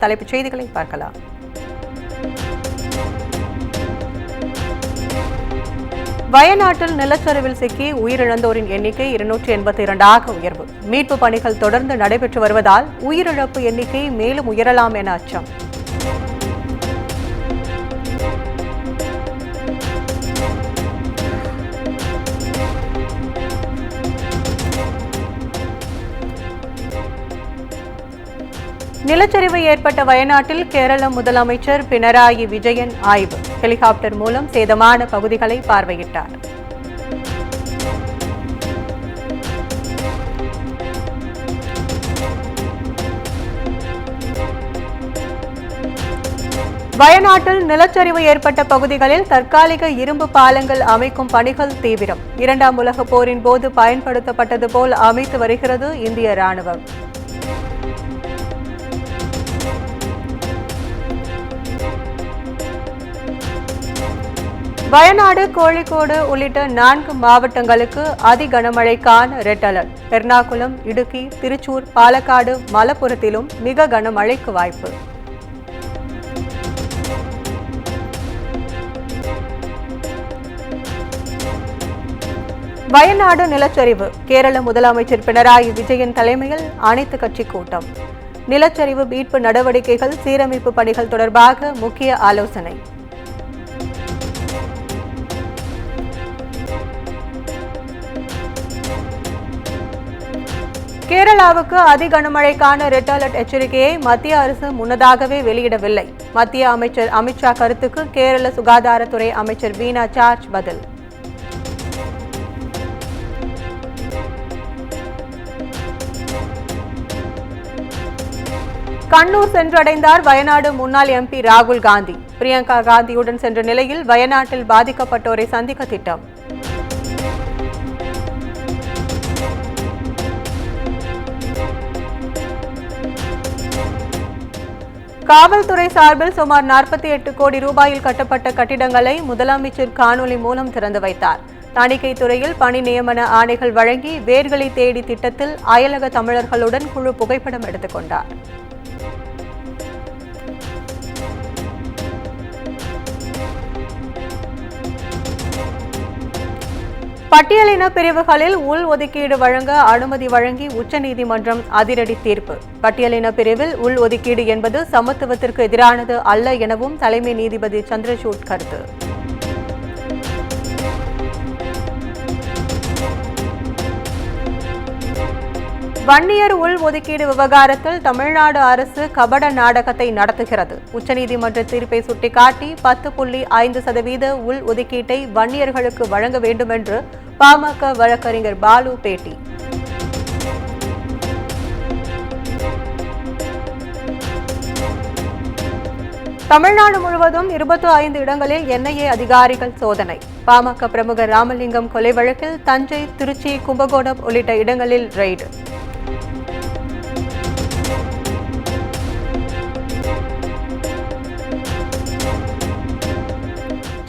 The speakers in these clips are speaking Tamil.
தலைப்புச் செய்திகளை பார்க்கலாம். வயநாட்டில் நிலச்சரிவில் சிக்கி உயிரிழந்தோரின் எண்ணிக்கை 282 உயர்வு. மீட்பு பணிகள் தொடர்ந்து நடைபெற்று வருவதால் உயிரிழப்பு எண்ணிக்கை மேலும் உயரலாம் என அச்சம். நிலச்சரிவு ஏற்பட்ட வயநாட்டில் கேரள முதலமைச்சர் பினராயி விஜயன் ஆய்வு. ஹெலிகாப்டர் மூலம் சேதமான பகுதிகளை பார்வையிட்டார். வயநாட்டில் நிலச்சரிவு ஏற்பட்ட பகுதிகளில் தற்காலிக இரும்பு பாலங்கள் அமைக்கும் பணிகள் தீவிரம். 2ஆம் உலகப் போரின் போது பயன்படுத்தப்பட்டது போல் அமைத்து வருகிறது இந்திய ராணுவம். வயநாடு, கோழிக்கோடு உள்ளிட்ட 4 மாவட்டங்களுக்கு அதி கனமழைக்கான ரெட் அலர்ட். எர்ணாகுளம், இடுக்கி, திருச்சூர், பாலக்காடு, மலப்புரத்திலும் மிக கனமழைக்கு வாய்ப்பு. வயநாடு நிலச்சரிவு. கேரள முதலமைச்சர் பினராயி விஜயன் தலைமையில் அனைத்து கட்சி கூட்டம். நிலச்சரிவு மீட்பு நடவடிக்கைகள், சீரமைப்பு பணிகள் தொடர்பாக முக்கிய ஆலோசனை. கேரளாவுக்கு அதி கனமழைக்கான ரெட் அலர்ட் எச்சரிக்கையை மத்திய அரசு முன்னதாகவே வெளியிடவில்லை. மத்திய அமைச்சர் அமித்ஷா கருத்துக்கு கேரள சுகாதாரத்துறை அமைச்சர் வீணா ஜார்ஜ் பதில். கண்ணூர் சென்றடைந்தார் வயநாடு முன்னாள் எம்பி ராகுல் காந்தி. பிரியங்கா காந்தியுடன் சென்ற நிலையில் வயநாட்டில் பாதிக்கப்பட்டோரை சந்திக்க திட்டம். காவல்துறை சார்பில் சுமார் 48 கோடி ரூபாயில் கட்டப்பட்ட கட்டிடங்களை முதலமைச்சர் காணொலி மூலம் திறந்து வைத்தார். தணிக்கை துறையில் பணி நியமன ஆணைகள் வழங்கி வேர்களை தேடி திட்டத்தில் அயலக தமிழர்களுடன் குழு புகைப்படம் எடுத்துக் கொண்டார். பட்டியலின பிரிவுகளில் உள் ஒதுக்கீடு வழங்க அனுமதி வழங்கி உச்சநீதிமன்றம் அதிரடி தீர்ப்பு. பட்டியலின பிரிவில் உள் ஒதுக்கீடு என்பது சமத்துவத்திற்கு எதிரானது அல்ல எனவும் தலைமை நீதிபதி சந்திரசூட் கருத்து. வன்னியர் உள் ஒதுக்கீடு விவகாரத்தில் தமிழ்நாடு அரசு கபட நாடகத்தை நடத்துகிறது. உச்சநீதிமன்ற தீர்ப்பை சுட்டிக்காட்டி 10.5% உள் ஒதுக்கீட்டை வன்னியர்களுக்கு வழங்க வேண்டும் என்று பாமக வழக்கறிஞர் பாலு பேட்டி. தமிழ்நாடு முழுவதும் 25 இடங்களில் என்ஐஏ அதிகாரிகள் சோதனை. பாமக பிரமுகர் ராமலிங்கம் கொலை வழக்கில் தஞ்சை, திருச்சி, கும்பகோணம் உள்ளிட்ட இடங்களில் ரெய்டு.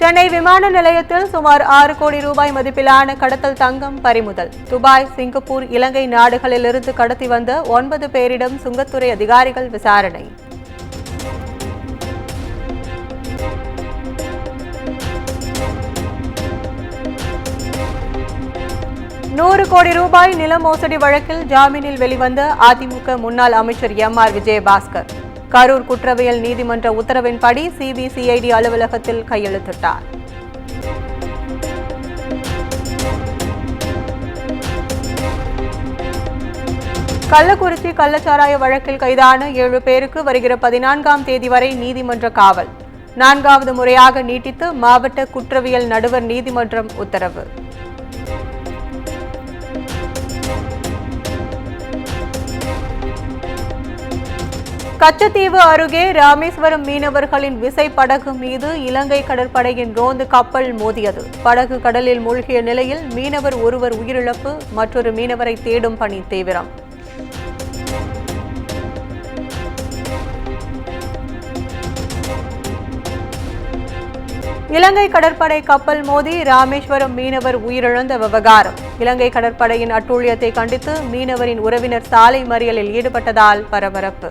சென்னை விமான நிலையத்தில் சுமார் 6 கோடி ரூபாய் மதிப்பிலான கடத்தல் தங்கம் பறிமுதல். துபாய், சிங்கப்பூர், இலங்கை நாடுகளிலிருந்து கடத்தி வந்த 9 பேரிடம் சுங்கத்துறை அதிகாரிகள் விசாரணை. ₹100 கோடி நில மோசடி வழக்கில் ஜாமீனில் வெளிவந்த அதிமுக முன்னாள் அமைச்சர் எம்.ஆர். விஜயபாஸ்கர் கரூர் குற்றவியல் நீதிமன்ற உத்தரவின்படி சிபிசிஐடி அலுவலகத்தில் கையெழுத்திட்டார். கள்ளக்குறிச்சி கள்ளச்சாராய வழக்கில் கைதான 7 பேருக்கு வருகிற 14ஆம் தேதி வரை நீதிமன்ற காவல். 4வது முறையாக நீட்டித்து மாவட்ட குற்றவியல் நடுவர் நீதிமன்றம் உத்தரவு. கச்சத்தீவு அருகே ராமேஸ்வரம் மீனவர்களின் விசைப்படகு மீது இலங்கை கடற்படையின் ரோந்து கப்பல் மோதியது. படகு கடலில் மூழ்கிய நிலையில் மீனவர் ஒருவர் உயிரிழப்பு, மற்றொரு மீனவரை தேடும் பணி தீவிரம். இலங்கை கடற்படை கப்பல் மோதி ராமேஸ்வரம் மீனவர் உயிரிழந்த விவகாரம். இலங்கை கடற்படையின் அட்டூழியத்தை கண்டித்து மீனவரின் உறவினர் சாலை மறியலில் ஈடுபட்டதால் பரபரப்பு.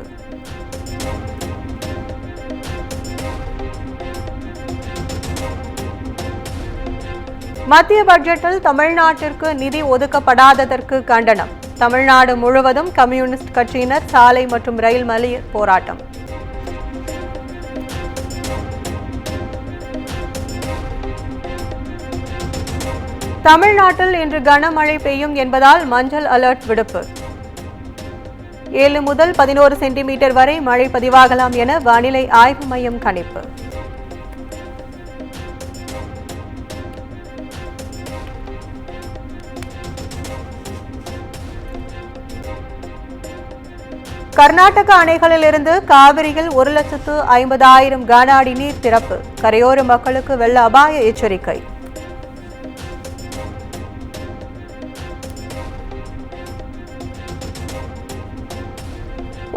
மத்திய பட்ஜெட்டில் தமிழ்நாட்டிற்கு நிதி ஒதுக்கப்படாததற்கு கண்டனம். தமிழ்நாடு முழுவதும் கம்யூனிஸ்ட் கட்சியினர் சாலை மற்றும் ரயில் மறியல் போராட்டம். தமிழ்நாட்டில் இன்று கனமழை பெய்யும் என்பதால் மஞ்சள் அலர்ட் விடுப்பு. 7 முதல் 11 சென்டிமீட்டர் வரை மழை பதிவாகலாம் என வானிலை ஆய்வு மையம் கணிப்பு. கர்நாடக அணைகளிலிருந்து காவிரியில் 1,50,000 கன அடி நீர் திறப்பு. கரையோர மக்களுக்கு வெள்ள அபாய எச்சரிக்கை.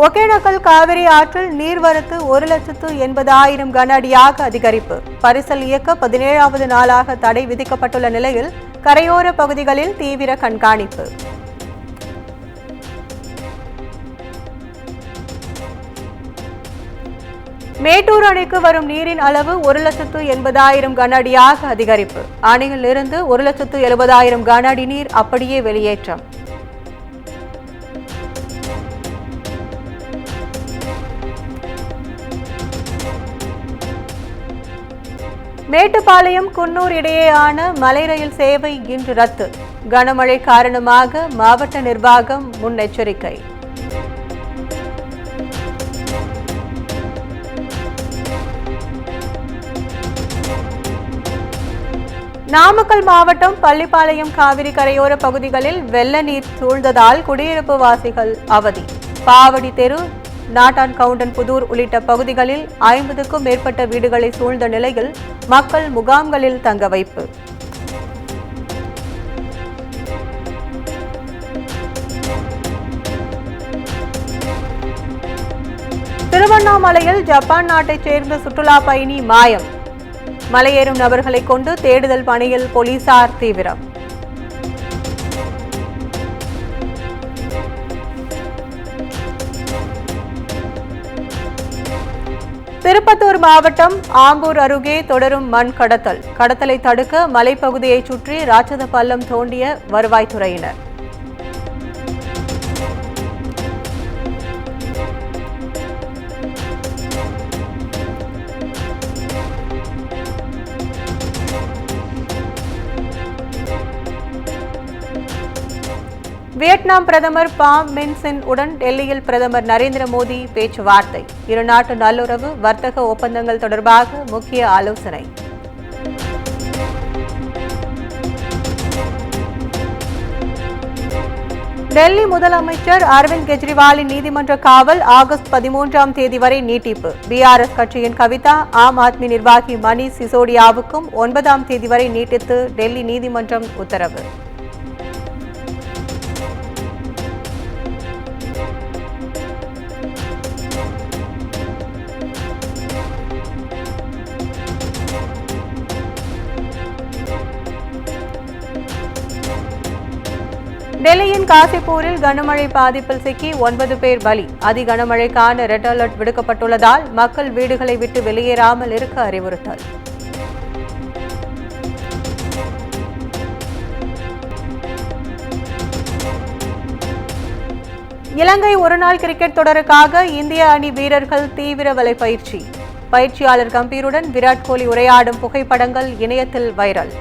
ஒகேனக்கல் காவிரி ஆற்றில் நீர்வரத்து 1,80,000 கன அடியாக அதிகரிப்பு. பரிசல் இயக்க 17வது நாளாக தடை விதிக்கப்பட்டுள்ள நிலையில் கரையோர பகுதிகளில் தீவிர கண்காணிப்பு. மேட்டூர் அணைக்கு வரும் நீரின் அளவு 1,80,000 கன அடியாக அதிகரிப்பு. அணையில் இருந்து 1,70,000 கன அடி நீர் அப்படியே வெளியேற்றம். மேட்டுப்பாளையம் குன்னூர் இடையேயான மலை ரயில் சேவை இன்று ரத்து. கனமழை காரணமாக மாவட்ட நிர்வாகம் முன்னெச்சரிக்கை. நாமக்கல் மாவட்டம் பள்ளிப்பாளையம் காவிரி கரையோர பகுதிகளில் வெள்ள நீர் சூழ்ந்ததால் குடியிருப்பு வாசிகள் அவதி. பாவடி தெரு, நாட்டான் கவுண்டன் புதூர் உள்ளிட்ட பகுதிகளில் 50க்கும் மேற்பட்ட வீடுகளை சூழ்ந்த நிலையில் மக்கள் முகாம்களில் தங்க வைப்பு. திருவண்ணாமலையில் ஜப்பான் நாட்டைச் சேர்ந்த சுற்றுலா பயணி மாயம். மலையேறும் நபர்களை கொண்டு தேடுதல் பணியில் போலீசார் தீவிரம். திருப்பத்தூர் மாவட்டம் ஆம்பூர் அருகே தொடரும் மண் கடத்தல். கடத்தலை தடுக்க மலைப்பகுதியை சுற்றி ராட்சத பள்ளம் தோண்டிய வருவாய்த்துறையினர். வியட்நாம் பிரதமர் பாம் மின் சென் உடன் டெல்லியில் பிரதமர் நரேந்திர மோடி பேச்சுவார்த்தை. இருநாட்டு நல்லுறவு, வர்த்தக ஒப்பந்தங்கள் தொடர்பாக முக்கிய ஆலோசனை. டெல்லி முதலமைச்சர் அரவிந்த் கெஜ்ரிவாலின் நீதிமன்ற காவல் ஆகஸ்ட் 13ஆம் தேதி வரை நீட்டிப்பு. பிஆர்எஸ் கட்சியின் கவிதா, ஆம் ஆத்மி நிர்வாகி மணீஷ் சிசோடியாவுக்கும் 9ஆம் தேதி வரை நீட்டித்து டெல்லி நீதிமன்றம் உத்தரவு. டெல்லியின் காசிப்பூரில் கனமழை பாதிப்பில் சிக்கி 9 பேர் பலி. அதி கனமழைக்கான ரெட் அலர்ட் விடுக்கப்பட்டுள்ளதால் மக்கள் வீடுகளை விட்டு வெளியேறாமல் இருக்க அறிவுறுத்தல். இலங்கை ஒருநாள் கிரிக்கெட் தொடருக்காக இந்திய அணி வீரர்கள் தீவிர வலைப்பயிற்சி. பயிற்சியாளர் கம்பீருடன் விராட் கோலி உரையாடும் புகைப்படங்கள் இணையத்தில் வைரல்.